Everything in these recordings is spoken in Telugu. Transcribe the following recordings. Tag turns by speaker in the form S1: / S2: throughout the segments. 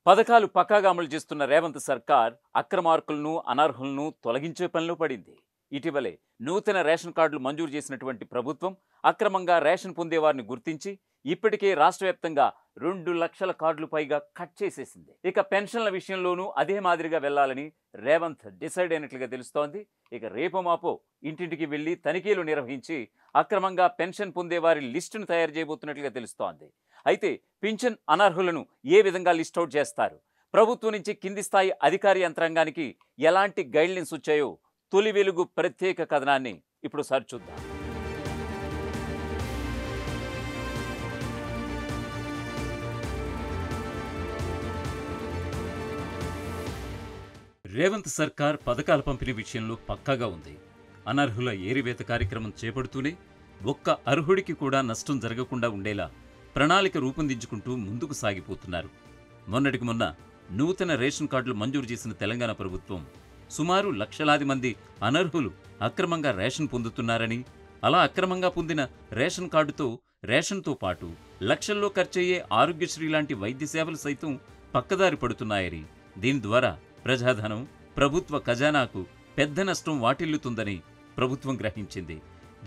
S1: పథకాలు పక్కాగా అమలు చేస్తున్న రేవంత్ సర్కార్ అక్రమార్కులను అనర్హులను తొలగించే పనిలో పడింది. ఇటీవలే నూతన రేషన్ కార్డులు మంజూరు చేసినటువంటి ప్రభుత్వం అక్రమంగా రేషన్ పొందేవారిని గుర్తించి ఇప్పటికే రాష్ట్ర వ్యాప్తంగా 2 లక్షల కార్డులు పైగా కట్ చేసేసింది. ఇక పెన్షన్ల విషయంలోనూ అదే మాదిరిగా వెళ్లాలని రేవంత్ డిసైడ్ అయినట్లుగా తెలుస్తోంది. ఇక రేపో మాపో ఇంటింటికి వెళ్లి తనిఖీలు నిర్వహించి అక్రమంగా పెన్షన్ పొందేవారి లిస్టును తయారు చేయబోతున్నట్లుగా తెలుస్తోంది. అయితే పింఛన్ అనర్హులను ఏ విధంగా లిస్ట్ అవుట్ చేస్తారు, ప్రభుత్వం నుంచి కింది స్థాయి అధికార యంత్రాంగానికి ఎలాంటి గైడ్లైన్స్ వచ్చాయో తొలి వెలుగు ప్రత్యేక కథనాన్ని ఇప్పుడు సరిచూద్దాం. రేవంత్ సర్కార్ పథకాల పంపిణీ విషయంలో పక్కాగా ఉంది. అనర్హుల ఏరివేత కార్యక్రమం చేపడుతూనే ఒక్క అర్హుడికి కూడా నష్టం జరగకుండా ఉండేలా ప్రణాళిక రూపొందించుకుంటూ ముందుకు సాగిపోతున్నారు. మొన్నటికి మొన్న నూతన రేషన్ కార్డులు మంజూరు చేసిన తెలంగాణ ప్రభుత్వం సుమారు లక్షలాది మంది అనర్హులు అక్రమంగా రేషన్ పొందుతున్నారని, అలా అక్రమంగా పొందిన రేషన్ కార్డుతో రేషన్తో పాటు లక్షల్లో ఖర్చయ్యే ఆరోగ్యశ్రీ లాంటి వైద్య సేవలు సైతం పక్కదారి పడుతున్నాయని, దీని ద్వారా ప్రజాధనం ప్రభుత్వ ఖజానాకు పెద్ద నష్టం వాటిల్లుతుందని ప్రభుత్వం గ్రహించింది.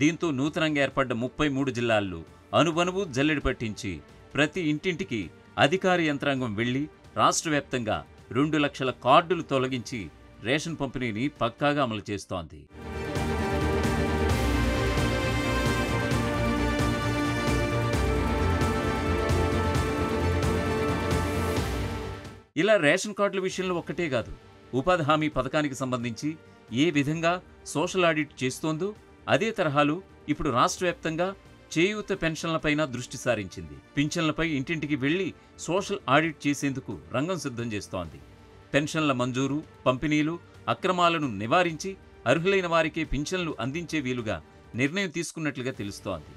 S1: దీంతో నూతనంగా ఏర్పడ్డ 33 జిల్లాల్లో అనువనువు జల్లెడి పట్టించి ప్రతి ఇంటింటికి అధికార యంత్రాంగం వెళ్లి రాష్ట్ర వ్యాప్తంగా 2 లక్షల కార్డులు తొలగించి రేషన్ పంపిణీని పక్కాగా అమలు చేస్తోంది. ఇలా రేషన్ కార్డుల విషయంలో ఒక్కటే కాదు, ఉపాధి హామీ పథకానికి సంబంధించి ఏ విధంగా సోషల్ ఆడిట్ చేస్తోందో అదే తరహాలో ఇప్పుడు రాష్ట్ర వ్యాప్తంగా చేయూత పెన్షన్లపైన దృష్టి సారించింది. పింఛన్లపై ఇంటింటికి వెళ్లి సోషల్ ఆడిట్ చేసేందుకు రంగం సిద్ధం చేస్తోంది. పెన్షన్ల మంజూరు, పంపిణీలు అక్రమాలను నివారించి అర్హులైన వారికే పింఛన్లు అందించే వీలుగా నిర్ణయం తీసుకున్నట్లుగా తెలుస్తోంది.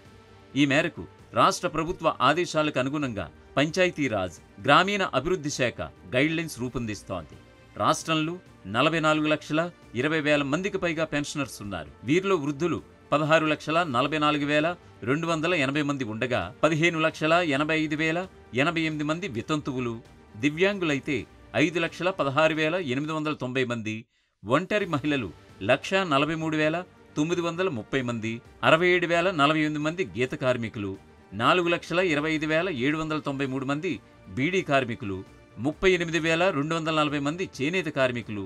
S1: ఈ మేరకు రాష్ట్ర ప్రభుత్వ ఆదేశాలకు అనుగుణంగా పంచాయతీరాజ్, గ్రామీణ అభివృద్ధి శాఖ గైడ్లైన్స్ రూపొందిస్తోంది. రాష్ట్రంలో 44,20,000 మందికి పైగా పెన్షనర్స్ ఉన్నారు. వీరిలో వృద్ధులు 16,44,280 మంది ఉండగా 15,85,088 మంది వితంతువులు, దివ్యాంగులైతే 5,16,890 మంది, ఒంటరి మహిళలు 1,43,930 మంది, 67,048 మంది గీత కార్మికులు, 4,25,793 మంది బీడీ కార్మికులు, 38,240 మంది చేనేత కార్మికులు,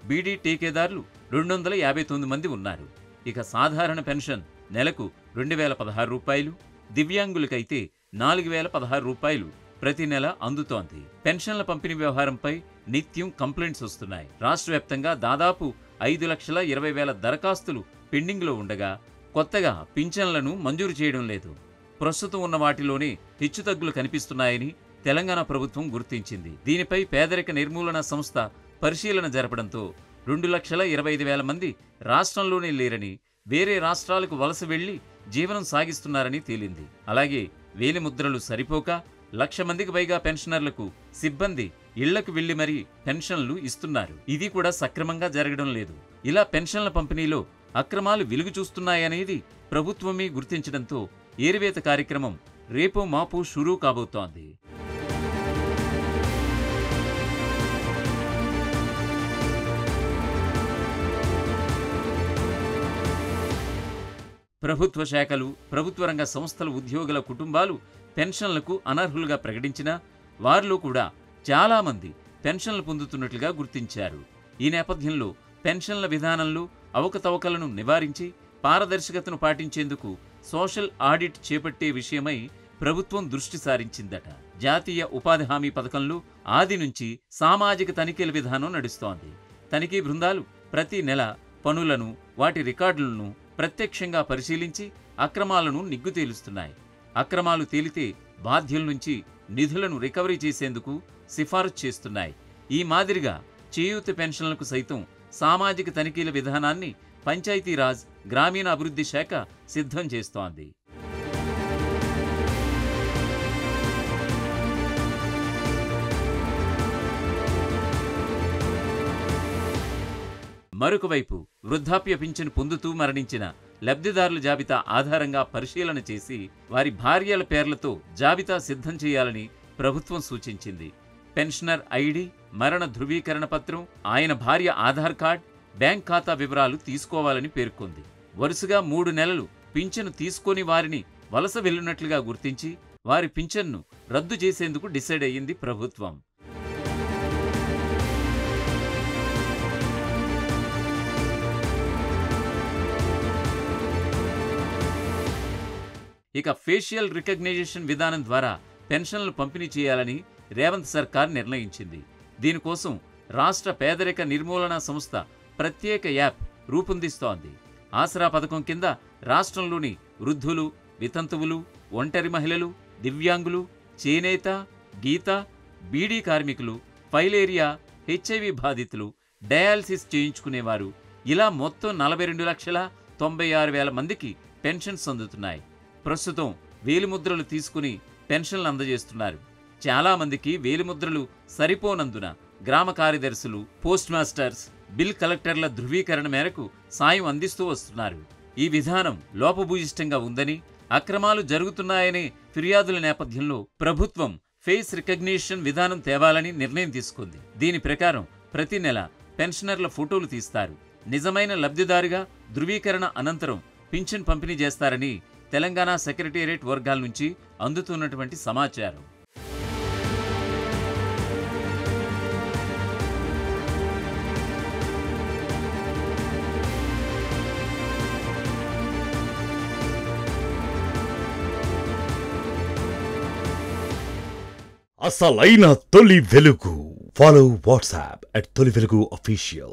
S1: బీడీ టీకేదారులు 259 మంది ఉన్నారు. ఇక సాధారణ పెన్షన్ నెలకు 2,016 రూపాయలు, దివ్యాంగులకైతే 4,016 రూపాయలు ప్రతి నెల అందుతోంది. పెన్షన్ల పంపిణీ వ్యవహారంపై నిత్యం కంప్లైంట్స్ వస్తున్నాయి. రాష్ట్ర వ్యాప్తంగా దాదాపు 5,20,000 దరఖాస్తులు పెండింగ్లో ఉండగా కొత్తగా పింఛన్లను మంజూరు చేయడం లేదు. ప్రస్తుతం ఉన్న వాటిలోనే హెచ్చుతగ్గులు కనిపిస్తున్నాయని తెలంగాణ ప్రభుత్వం గుర్తించింది. దీనిపై పేదరిక నిర్మూలన సంస్థ పరిశీలన జరపడంతో 2,25,000 మంది రాష్ట్రంలోనే లేరని, వేరే రాష్ట్రాలకు వలస వెళ్లి జీవనం సాగిస్తున్నారని తేలింది. అలాగే వేలిముద్రలు సరిపోక 1,00,000 మందికి పైగా పెన్షనర్లకు సిబ్బంది ఇళ్లకు వెళ్లి మరీ పెన్షన్లు ఇస్తున్నారు. ఇది కూడా సక్రమంగా జరగడం లేదు. ఇలా పెన్షన్ల పంపిణీలో అక్రమాలు వెలుగు చూస్తున్నాయనేది ప్రభుత్వమే గుర్తించడంతో ఏరివేత కార్యక్రమం రేపో మాపో షురూ కాబోతోంది. ప్రభుత్వ శాఖలు, ప్రభుత్వ రంగ సంస్థల ఉద్యోగుల కుటుంబాలు పెన్షన్లకు అనర్హులుగా ప్రకటించినా వారిలో కూడా చాలామంది పెన్షన్లు పొందుతున్నట్లుగా గుర్తించారు. ఈ నేపథ్యంలో పెన్షన్ల విధానంలో అవకతవకలను నివారించి పారదర్శకతను పాటించేందుకు సోషల్ ఆడిట్ చేపట్టే విషయమై ప్రభుత్వం దృష్టి సారించిందట. జాతీయ ఉపాధి హామీ పథకంలో ఆది నుంచి సామాజిక తనిఖీల విధానం నడుస్తోంది. తనిఖీ బృందాలు ప్రతి నెల పనులను, వాటి రికార్డులను ప్రత్యక్షంగా పరిశీలించి అక్రమాలను నిగ్గు తేలుస్తున్నాయి. అక్రమాలు తేలితే బాధ్యుల నుంచి నిధులను రికవరీ చేసేందుకు సిఫారసు చేస్తున్నాయి. ఈ మాదిరిగా చేయూత పెన్షన్లకు సైతం సామాజిక తనిఖీల విధానాన్ని పంచాయతీరాజ్, గ్రామీణ అభివృద్ధి శాఖ సిద్ధం చేస్తోంది. మరొకవైపు వృద్ధాప్య పింఛను పొందుతూ మరణించిన లబ్ధిదారుల జాబితా ఆధారంగా పరిశీలన చేసి వారి భార్యల పేర్లతో జాబితా సిద్ధం చేయాలని ప్రభుత్వం సూచించింది. పెన్షనర్ ఐడి, మరణ ధృవీకరణ పత్రం, ఆయన భార్య ఆధార్ కార్డ్, బ్యాంక్ ఖాతా వివరాలు తీసుకోవాలని పేర్కొంది. వరుసగా 3 నెలలు పింఛను తీసుకొని వారిని వలస వెళ్లినట్లుగా గుర్తించి వారి పింఛన్ను రద్దు చేసేందుకు డిసైడ్ అయ్యింది ప్రభుత్వం. ఇక ఫేషియల్ రికగ్నైజేషన్ విధానం ద్వారా పెన్షన్లు పంపిణీ చేయాలని రేవంత్ సర్కార్ నిర్ణయించింది. దీనికోసం రాష్ట్ర పేదరిక నిర్మూలన సంస్థ ప్రత్యేక యాప్ రూపొందిస్తోంది. ఆసరా పథకం కింద రాష్ట్రంలోని వృద్ధులు, వితంతువులు, ఒంటరి మహిళలు, దివ్యాంగులు, చేనేత, గీత, బీడీ కార్మికులు, ఫైలేరియా, హెచ్ఐవి బాధితులు, డయాలసిస్ చేయించుకునేవారు ఇలా మొత్తం 42,96,000 మందికి పెన్షన్స్ అందుతున్నాయి. ప్రస్తుతం వేలిముద్రలు తీసుకుని పెన్షన్లు అందజేస్తున్నారు. చాలా మందికి వేలిముద్రలు సరిపోనందున గ్రామ కార్యదర్శులు, పోస్ట్ మాస్టర్స్, బిల్ కలెక్టర్ల ధృవీకరణ మేరకు సాయం అందిస్తూ వస్తున్నారు. ఈ విధానం లోపభూయిష్టంగా ఉందని, అక్రమాలు జరుగుతున్నాయనే ఫిర్యాదుల నేపథ్యంలో ప్రభుత్వం ఫేస్ రికగ్నిషన్ విధానం తేవాలని నిర్ణయం తీసుకుంది. దీని ప్రకారం ప్రతి నెల పెన్షనర్ల ఫోటోలు తీస్తారు. నిజమైన లబ్ధిదారుగా ధృవీకరణ అనంతరం పింఛన్ పంపిణీ చేస్తారని తెలంగాణ సెక్రటేరియట్ వర్గాల నుంచి అందుతున్నటువంటి సమాచారం.
S2: అసలైన తొలి వెలుగు. ఫాలో వాట్సాప్ @తొలి వెలుగు official.